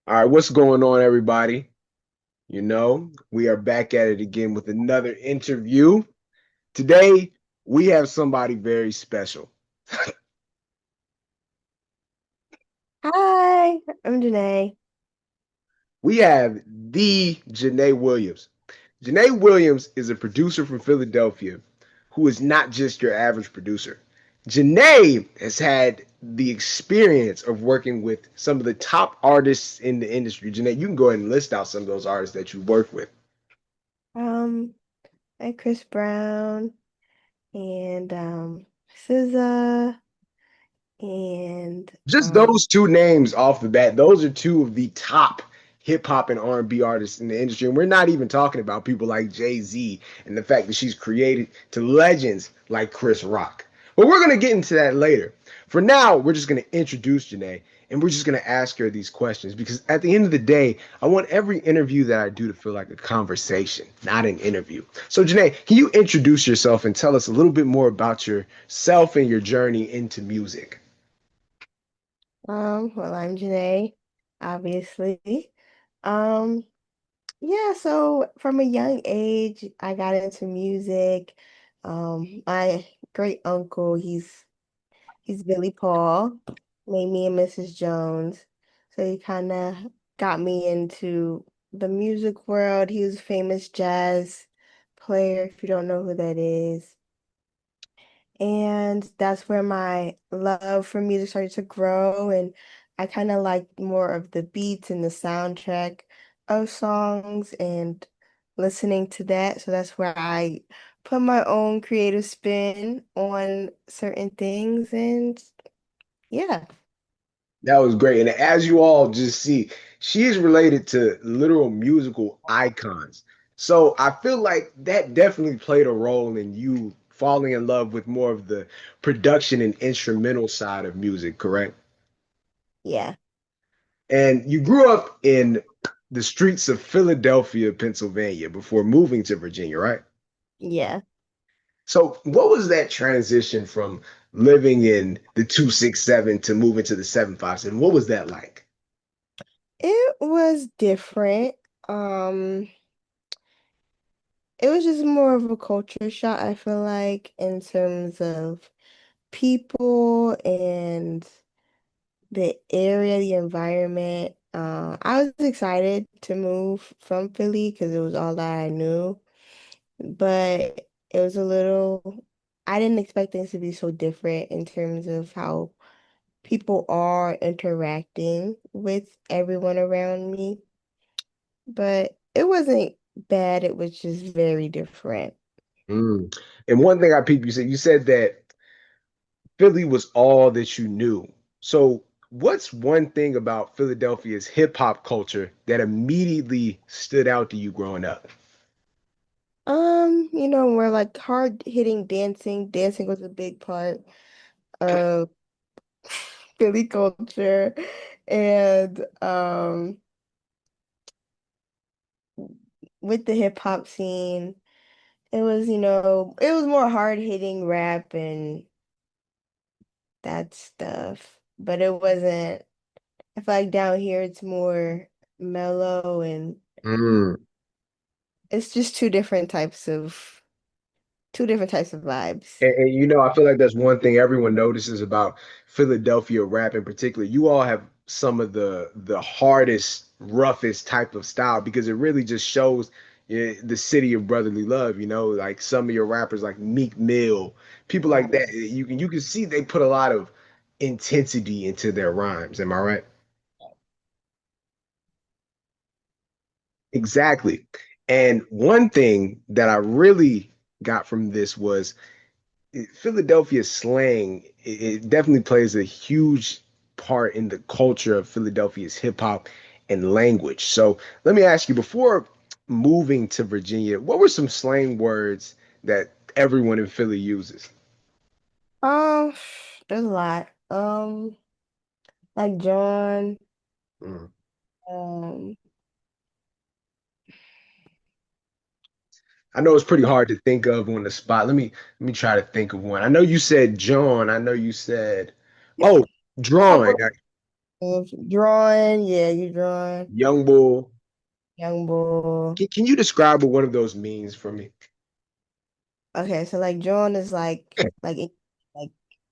All right, what's going on, everybody? We are back at it again with another interview. Today, we have somebody very special. Hi, I'm Janai. We have the Janai Williams. Janai Williams is a producer from Philadelphia who is not just your average producer. Janai has had the experience of working with some of the top artists in the industry. Janai, you can go ahead and list out some of those artists that you worked with. Um, I'm Chris Brown and SZA and Just those two names off the bat, those are two of the top hip hop and R&B artists in the industry. And we're not even talking about people like Jay-Z and the fact that she's created to legends like Chris Rock. But we're going to get into that later. For now, we're just going to introduce Janae and we're just going to ask her these questions because at the end of the day, I want every interview that I do to feel like a conversation, not an interview. So, Janae, can you introduce yourself and tell us a little bit more about yourself and your journey into music? well, I'm Janai, obviously. Um, yeah, so from a young age, I got into music. My great uncle, he's Billy Paul, made me and Mrs. Jones. So he kind of got me into the music world. He was a famous jazz player, if you don't know who that is. And that's where my love for music started to grow. And I kind of liked more of the beats and the soundtrack of songs and listening to that. So that's where I put my own creative spin on certain things. And yeah. That was great. And as you all just see, she is related to literal musical icons. So I feel like that definitely played a role in you falling in love with more of the production and instrumental side of music, correct? Yeah. And you grew up in the streets of Philadelphia, Pennsylvania before moving to Virginia, right? Yeah. So what was that transition from living in the 267 to moving to the 757? What was that like? It was different. Um, it was just more of a culture shock, I feel like, in terms of people and the area, the environment. I was excited to move from Philly because it was all that I knew, but it was a little, I didn't expect things to be so different in terms of how people are interacting with everyone around me. But it wasn't bad, it was just very different. Mm. And one thing I peeped, you said that Philly was all that you knew. So what's one thing about Philadelphia's hip hop culture that immediately stood out to you growing up? We're like hard hitting dancing. Dancing was a big part of Philly culture. And with the hip hop scene, it was more hard hitting rap and that stuff. But it wasn't, I feel like down here it's more mellow and Mm. it's just two different types of vibes. And I feel like that's one thing everyone notices about Philadelphia rap in particular. You all have some of the hardest, roughest type of style because it really just shows the city of brotherly love. Like some of your rappers like Meek Mill, people like that. You can see they put a lot of intensity into their rhymes. Am I right? Exactly. And one thing that I really got from this was Philadelphia slang, it definitely plays a huge part in the culture of Philadelphia's hip hop and language. So let me ask you, before moving to Virginia, what were some slang words that everyone in Philly uses? Um, there's a lot. Like John, Mm. um, I know it's pretty hard to think of on the spot. Let me try to think of one. I know you said John. I know you said, yeah, oh, drawing. Drawing, yeah, you drawing. Young Bull. Young boy. Can you describe what one of those means for me? Okay, so like drawing is like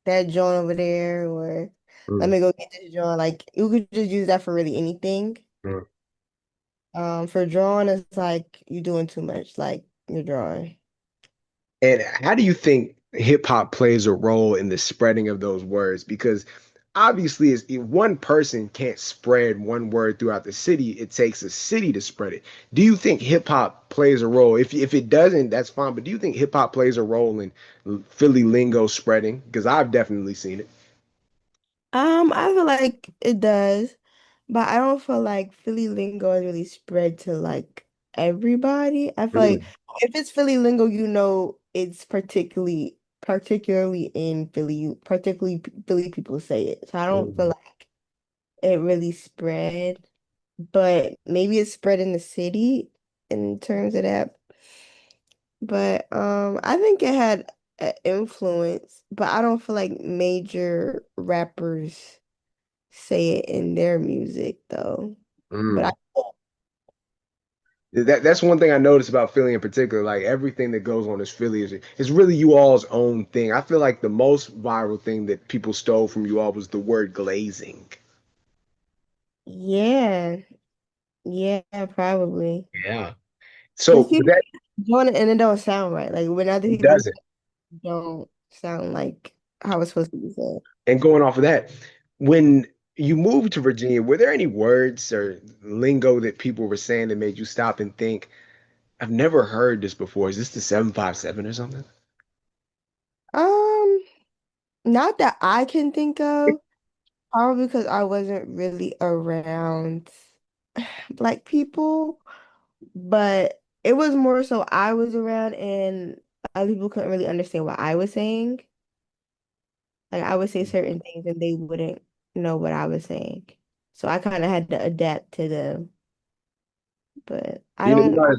that joint over there, or let Mm, me go get this joint. Like you could just use that for really anything. mm. For drawing, it's like you doing too much, like you're drawing. And how do you think hip hop plays a role in the spreading of those words? Because obviously, if one person can't spread one word throughout the city, it takes a city to spread it. Do you think hip hop plays a role? If it doesn't, that's fine. But do you think hip hop plays a role in Philly lingo spreading? Because I've definitely seen it. I feel like it does, but I don't feel like Philly lingo is really spread to like everybody. I feel like Mm, if it's Philly lingo, you know it's particularly in Philly, particularly Philly people say it. So I don't feel mm, like it really spread, but maybe it spread in the city in terms of that. But I think it had an influence, but I don't feel like major rappers say it in their music though. But mm. That's one thing I noticed about Philly in particular. Like everything that goes on is Philly is really you all's own thing. I feel like the most viral thing that people stole from you all was the word glazing. yeah, yeah, probably. Yeah. Because So, but people that doing it and it don't sound right. Like when other it people say doesn't. it, don't sound like how it's supposed to be said. And going off of that, when you moved to Virginia, were there any words or lingo that people were saying that made you stop and think, I've never heard this before. Is this the 757 or something? Um, Not that I can think of, probably because I wasn't really around black people, but it was more so I was around and other people couldn't really understand what I was saying. Like I would say certain things and they wouldn't know what I was saying. So I kind of had to adapt to them. But I You don't. know,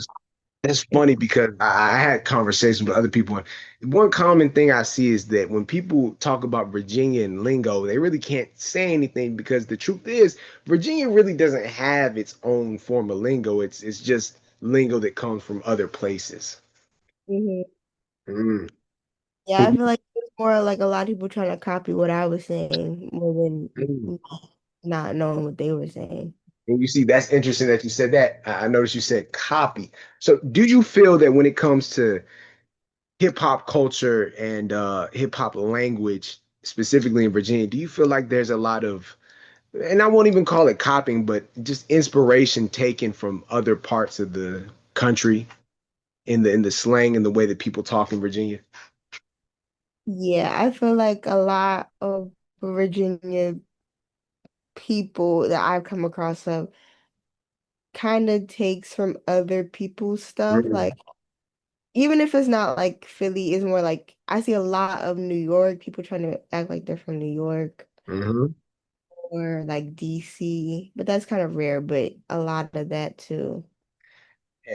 that's funny because I had conversations with other people. And one common thing I see is that when people talk about Virginia and lingo, they really can't say anything because the truth is, Virginia really doesn't have its own form of lingo. It's just lingo that comes from other places. Mhm. Mm. Yeah, I feel like it was more like a lot of people trying to copy what I was saying more than Mm. not knowing what they were saying. And you see, that's interesting that you said that. I noticed you said copy. So, do you feel that when it comes to hip hop culture and hip hop language, specifically in Virginia, do you feel like there's a lot of, and I won't even call it copying, but just inspiration taken from other parts of the country in the slang and the way that people talk in Virginia? Yeah, I feel like a lot of Virginia people that I've come across of kind of takes from other people's stuff. Like Mm, even if it's not like Philly, it's more like I see a lot of New York people trying to act like they're from New York mhm. or like DC, but that's kind of rare, but a lot of that too.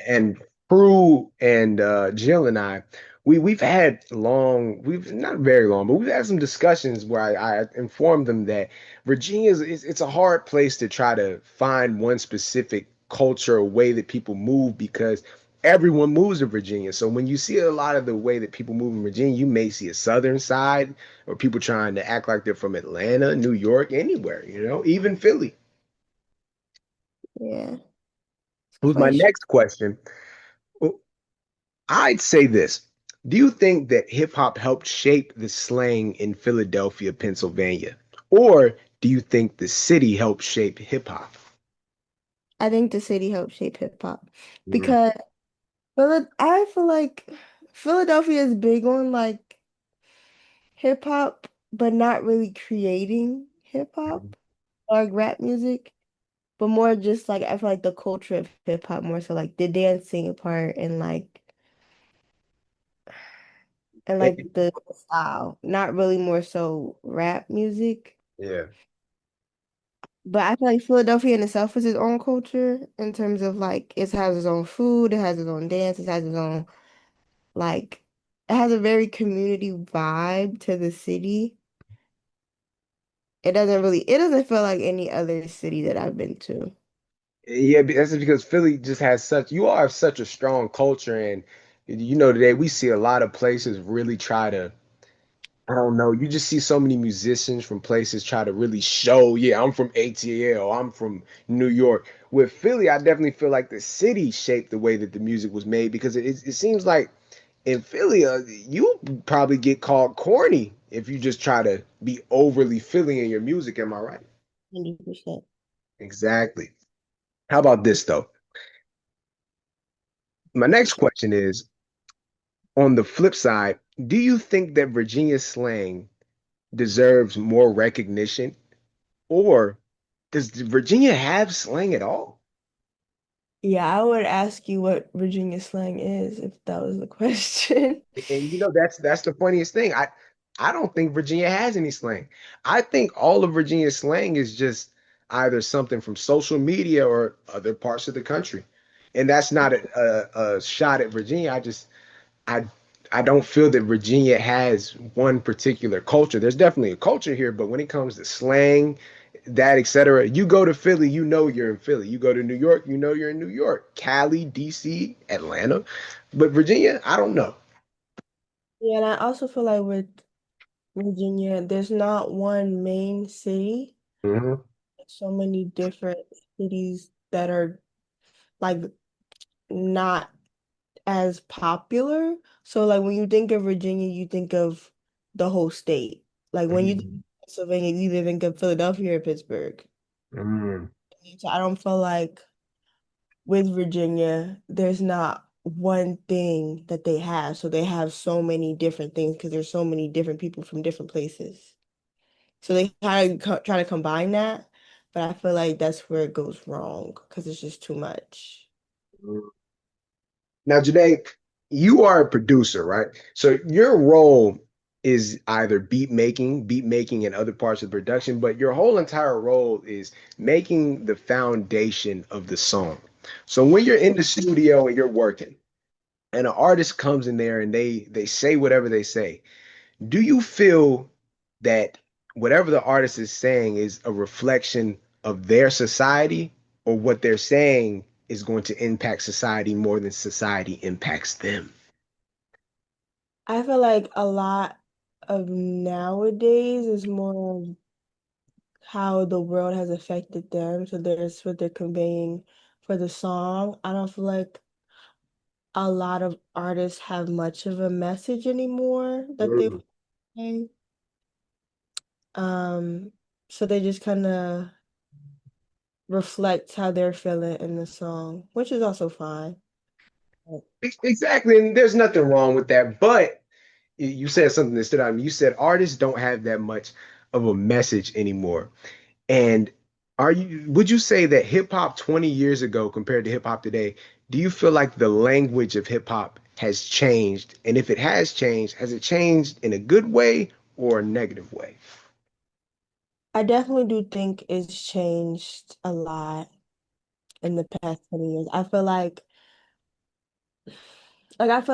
And Prue and Jill and I, we've had long, we've not very long, but we've had some discussions where I informed them that Virginia it's a hard place to try to find one specific culture or way that people move because everyone moves to Virginia. So when you see a lot of the way that people move in Virginia, you may see a southern side or people trying to act like they're from Atlanta, New York, anywhere, even Philly. Yeah, it's Who's my quite sure. next question? I'd say this. Do you think that hip hop helped shape the slang in Philadelphia, Pennsylvania? Or do you think the city helped shape hip hop? I think the city helped shape hip hop Mm, because I feel like Philadelphia is big on like hip hop, but not really creating hip hop or like rap music, but more just like I feel like the culture of hip hop more so like the dancing part and like mm. the style, not really more so rap music. Yeah. But I feel like Philadelphia in itself is its own culture in terms of like it has its own food, it has its own dance, it has its own like it has a very community vibe to the city. It doesn't feel like any other city that I've been to. Yeah, that's because Philly just has such, you all have such a strong culture. And, today we see a lot of places really try to, I don't know, you just see so many musicians from places try to really show, yeah, I'm from ATL, I'm from New York. With Philly, I definitely feel like the city shaped the way that the music was made because it seems like in Philly, you probably get called corny if you just try to be overly Philly in your music. Am I right? 100%. Exactly. How about this though? My next question is, on the flip side, do you think that Virginia slang deserves more recognition, or does Virginia have slang at all? Yeah, I would ask you what Virginia slang is if that was the question. And that's the funniest thing. I don't think Virginia has any slang. I think all of Virginia's slang is just either something from social media or other parts of the country. And that's not a shot at Virginia. I I don't feel that Virginia has one particular culture. There's definitely a culture here, but when it comes to slang, that etc., you go to Philly, you know you're in Philly. You go to New York, you know you're in New York. Cali, DC, Atlanta. But Virginia, I don't know. Yeah, and I also feel like with Virginia, there's not one main city. Mhm. So many different cities that are like not as popular. So like when you think of Virginia, you think of the whole state. Like when you think Mhm. of Pennsylvania, you either think of Philadelphia or Pittsburgh. Mm. So I don't feel like with Virginia, there's not one thing that they have. So they have so many different things because there's so many different people from different places. So they kind of try to combine that, but I feel like that's where it goes wrong because it's just too much. Now, Janae, you are a producer, right? So your role is either beat making and other parts of production, but your whole entire role is making the foundation of the song. So when you're in the studio and you're working, and an artist comes in there and they say whatever they say, do you feel that whatever the artist is saying is a reflection of their society, or what they're saying is going to impact society more than society impacts them? I feel like a lot of nowadays is more of how the world has affected them. So there's what they're conveying for the song. I don't feel like a lot of artists have much of a message anymore that they Mm. say. Um, so they just kind of reflect how they're feeling in the song, which is also fine. Exactly, and there's nothing wrong with that. But you said something that stood out to me. You said artists don't have that much of a message anymore. And would you say that hip hop 20 years ago compared to hip hop today, do you feel like the language of hip hop has changed? And if it has it changed in a good way or a negative way? I definitely do think it's changed a lot in the past 20 years. I feel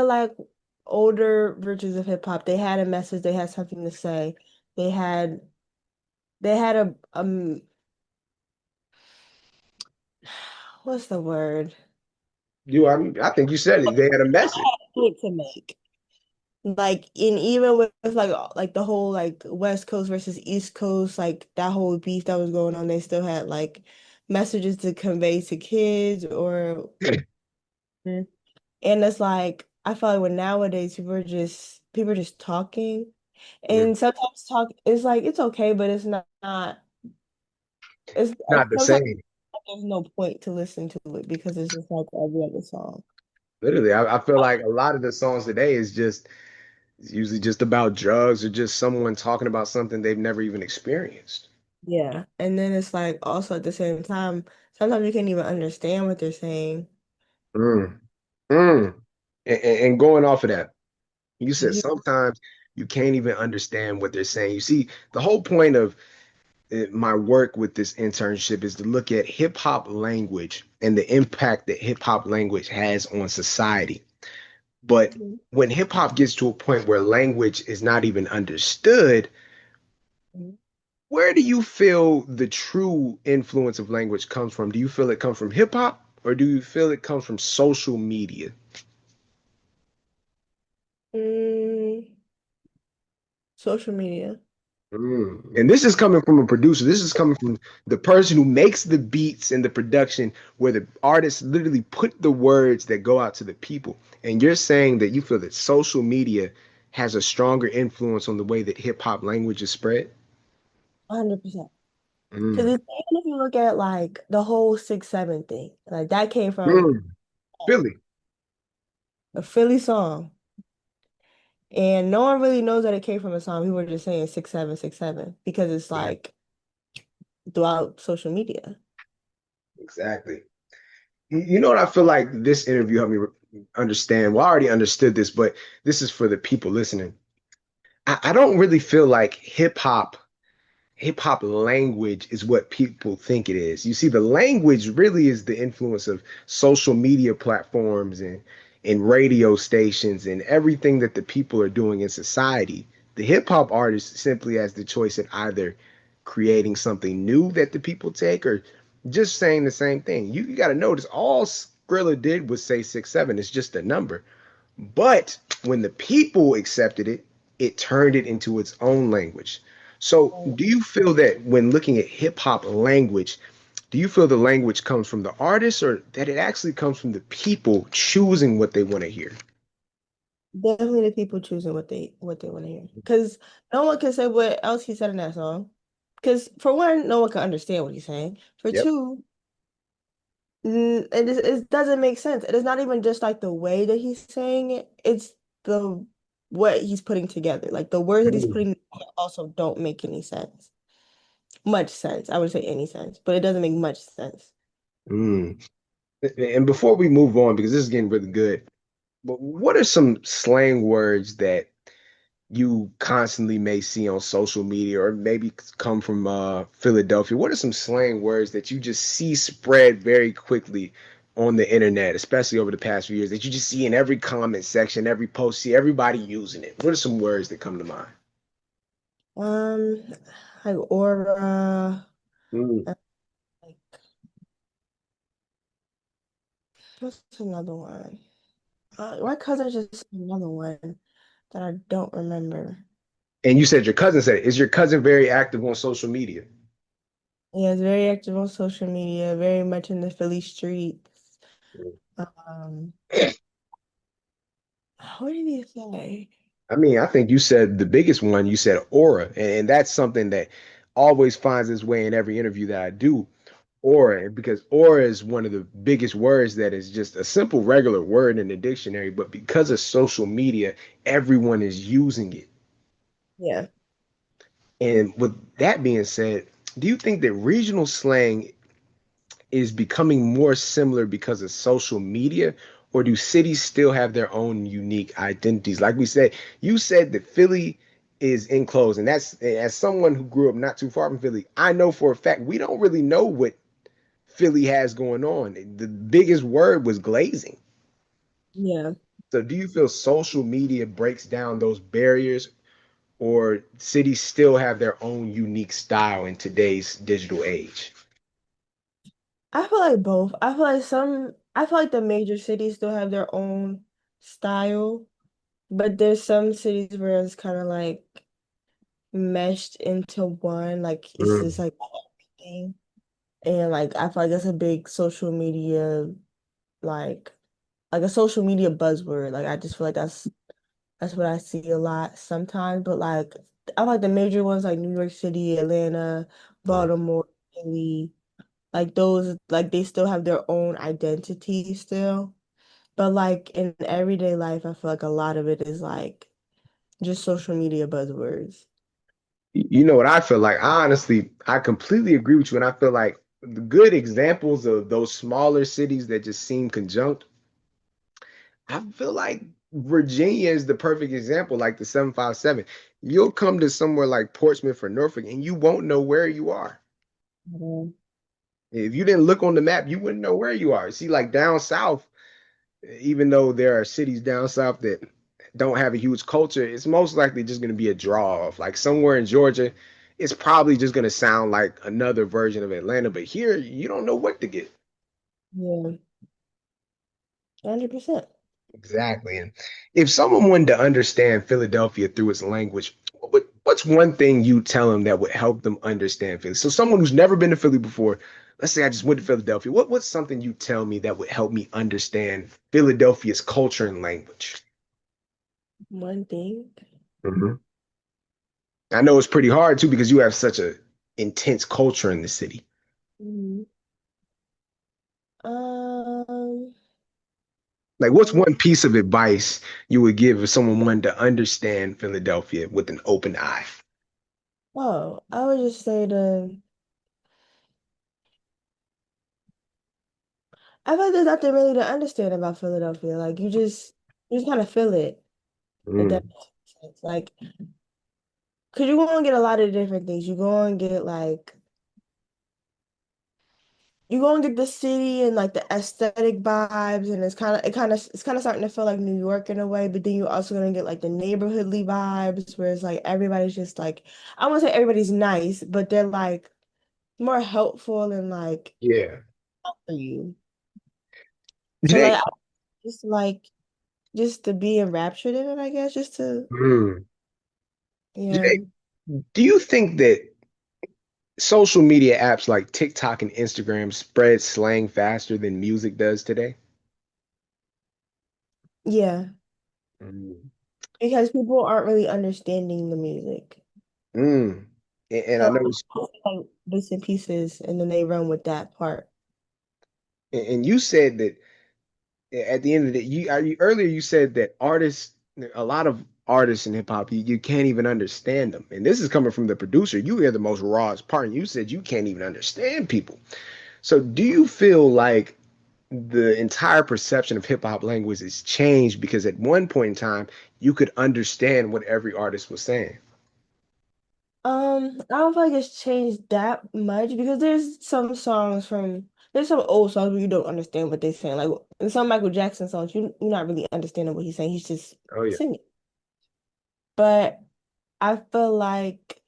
like older versions of hip hop, they had a message, they had something to say. They had they had a what's the word? I think you said it. They had a message. Point to make. Like in even with like the whole like West Coast versus East Coast, like that whole beef that was going on, they still had like messages to convey to kids or and it's like I feel like when nowadays people are just talking Mm. and sometimes talk it's like it's okay, but it's not it's Not the sometimes same. there's no point to listen to it because it's just like every other song. Literally, I feel like a lot of the songs today is just it's usually just about drugs or just someone talking about something they've never even experienced. Yeah. And then it's like also at the same time, sometimes you can't even understand what they're saying. Mm. Mm. And going off of that, you said Mhm. sometimes you can't even understand what they're saying. You see, the whole point of my work with this internship is to look at hip hop language and the impact that hip hop language has on society. But Mhm. when hip hop gets to a point where language is not even understood, where do you feel the true influence of language comes from? Do you feel it comes from hip hop or do you feel it comes from social media? Mm, social media. And this is coming from a producer. This is coming from the person who makes the beats and the production, where the artists literally put the words that go out to the people. And you're saying that you feel that social media has a stronger influence on the way that hip hop language is spread? 100%. Because Mm. even if you look at like the whole 6-7 thing, like that came from Mm. Philly. a Philly song. And no one really knows that it came from a song. People were just saying 6-7 6-7 because it's Yeah, like throughout social media. exactly. You know what I feel like this interview helped me understand? Well, I already understood this, but this is for the people listening. I don't really feel like hip hop language is what people think it is. You see, the language really is the influence of social media platforms and radio stations and everything that the people are doing in society. The hip hop artist simply has the choice of either creating something new that the people take or just saying the same thing. You got to notice all Skrilla did was say 6-7. It's just a number. But when the people accepted it, it turned it into its own language. So, Mm. do you feel that when looking at hip hop language, do you feel the language comes from the artist or that it actually comes from the people choosing what they want to hear? Definitely the people choosing what they want to hear. Because no one can say what else he said in that song. Because for one, no one can understand what he's saying. For Yep. two, it doesn't make sense. It is not even just like the way that he's saying it, it's the what he's putting together. Like the words that he's Mm. putting together also don't make any sense. Much sense. I wouldn't say any sense, but it doesn't make much sense. Mm. And before we move on, because this is getting really good, but what are some slang words that you constantly may see on social media or maybe come from Philadelphia? What are some slang words that you just see spread very quickly on the internet, especially over the past few years, that you just see in every comment section, every post, see everybody using it? What are some words that come to mind? Um, like aura, Mm. like what's another one? My cousin just said another one that I don't remember. And you said your cousin said it. Is your cousin very active on social media? Yeah, it's very active on social media, very much in the Philly streets. Um, what did he say? I mean, I think you said the biggest one, you said aura, and that's something that always finds its way in every interview that I do. Aura, because aura is one of the biggest words that is just a simple regular word in the dictionary, but because of social media, everyone is using it. Yeah. And with that being said, do you think that regional slang is becoming more similar because of social media, or do cities still have their own unique identities? Like we said, you said that Philly is enclosed, and that's as someone who grew up not too far from Philly, I know for a fact we don't really know what Philly has going on. The biggest word was glazing. Yeah. So do you feel social media breaks down those barriers or cities still have their own unique style in today's digital age? I feel like both. I feel like the major cities still have their own style, but there's some cities where it's kind of like meshed into one, like it's just Mm. like everything. And like I feel like that's a big social media, like a social media buzzword. Like I just feel like that's what I see a lot sometimes. But like I feel like the major ones like New York City, Atlanta, Baltimore, Philly. Like those, like they still have their own identity still. But like in everyday life, I feel like a lot of it is like just social media buzzwords. You know what I feel like? I completely agree with you. And I feel like the good examples of those smaller cities that just seem conjunct, I feel like Virginia is the perfect example, like the 757. You'll come to somewhere like Portsmouth or Norfolk and you won't know where you are. Mhm. If you didn't look on the map, you wouldn't know where you are. See, like down south, even though there are cities down south that don't have a huge culture, it's most likely just going to be a draw off. Like somewhere in Georgia, it's probably just gonna sound like another version of Atlanta. But here, you don't know what to get. Yeah, 100%. Exactly. And if someone wanted to understand Philadelphia through its language, what's one thing you tell them that would help them understand Philly? So someone who's never been to Philly before, let's say I just went to Philadelphia. What's something you tell me that would help me understand Philadelphia's culture and language? One thing. Mhm. I know it's pretty hard too because you have such a intense culture in the city. Mhm. Um, Like, what's one, one piece of advice you would give if someone wanted to understand Philadelphia with an open eye? oh, I would just say I feel like there's nothing really to understand about Philadelphia. Like you just kind of feel it. If that Mm, makes sense. Like, cause you go and get a lot of different things. You go and get like you go and get the city and like the aesthetic vibes, and it's kind of starting to feel like New York in a way. But then you're also gonna get like the neighborhoodly vibes, where it's like everybody's just like I won't say everybody's nice, but they're like more helpful and like yeah. for you. So Janae, like I just like just to be enraptured in it, I guess, just to mm, yeah. Janae, do you think that social media apps like TikTok and Instagram spread slang faster than music does today? Yeah, Mm. because people aren't really understanding the music. Mm. And I So know, it's, like bits and pieces, and then they run with that part. and you said that at the end of the day, earlier you said that a lot of artists in hip hop, you can't even understand them. And this is coming from the producer. You hear the most rawest part, and you said you can't even understand people. So do you feel like the entire perception of hip hop language has changed because at one point in time you could understand what every artist was saying? I don't feel like it's changed that much because there's some old songs where you don't understand what they're saying. Like in some Michael Jackson songs, you're not really understanding what he's saying. He's just Oh yeah. singing. But I feel like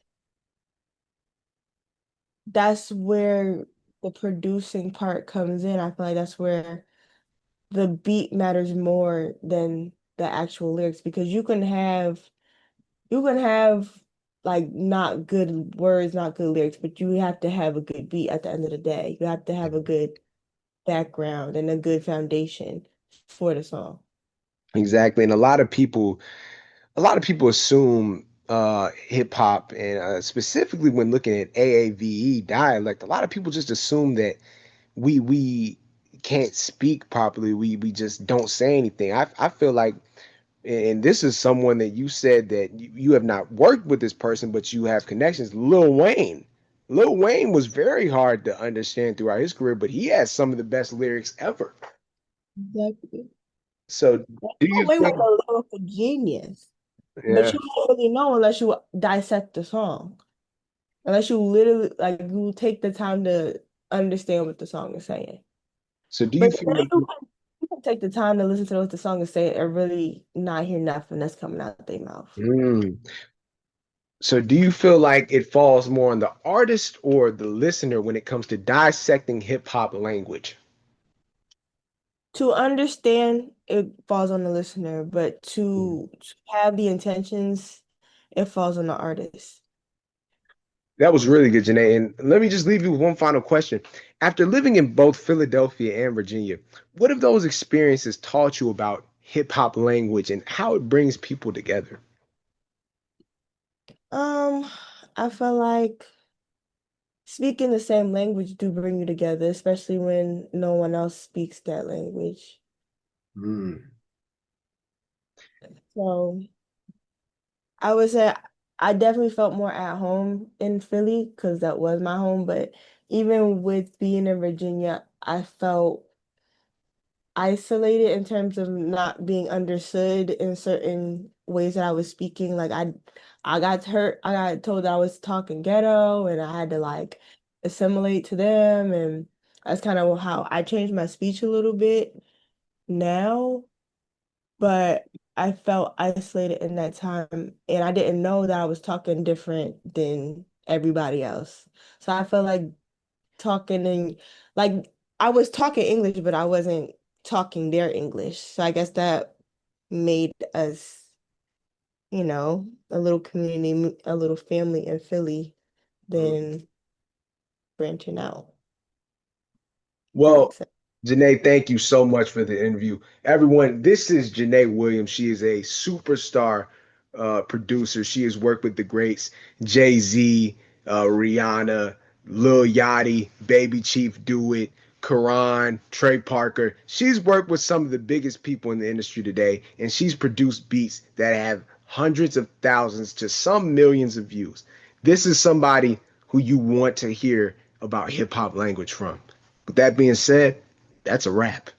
that's where the producing part comes in. I feel like that's where the beat matters more than the actual lyrics because you can have like not good words, not good lyrics, but you have to have a good beat at the end of the day. You have to have a good background and a good foundation for the song. Exactly. And a lot of people assume hip hop and specifically when looking at AAVE dialect, a lot of people just assume that we can't speak properly. We just don't say anything. I feel like, and this is someone that you said that you have not worked with this person, but you have connections. Lil Wayne. Lil Wayne was very hard to understand throughout his career, but he has some of the best lyrics ever. Exactly. So do you Wayne was think, a lyrical genius, but yeah. you don't really know unless you dissect the song, unless you literally like you take the time to understand what the song is saying. So do But you feel like, you can take the time to listen to what the song is saying and really not hear nothing that's coming out their mouth. mm, so do you feel like it falls more on the artist or the listener when it comes to dissecting hip hop language? To understand, it falls on the listener, but Mm. to have the intentions, it falls on the artist. That was really good, Janae. And let me just leave you with one final question. After living in both Philadelphia and Virginia, what have those experiences taught you about hip hop language and how it brings people together? Um, I feel like speaking the same language do bring you together, especially when no one else speaks that language. Mm. So I would say I definitely felt more at home in Philly because that was my home, but even with being in Virginia, I felt isolated in terms of not being understood in certain ways that I was speaking. Like I got told that I was talking ghetto and I had to like assimilate to them, and that's kind of how I changed my speech a little bit now, but I felt isolated in that time and I didn't know that I was talking different than everybody else. So I feel like talking in like I was talking English, but I wasn't talking their English. So I guess that made us, a little community, a little family in Philly, then branching out. That Well, makes sense. Janae, thank you so much for the interview. Everyone, this is Janae Williams. She is a superstar producer. She has worked with the greats Jay-Z, Rihanna, Lil Yachty, Baby Chief Do It, Karan, Trey Parker. She's worked with some of the biggest people in the industry today, and she's produced beats that have hundreds of thousands to some millions of views. This is somebody who you want to hear about hip hop language from. With that being said, that's a wrap.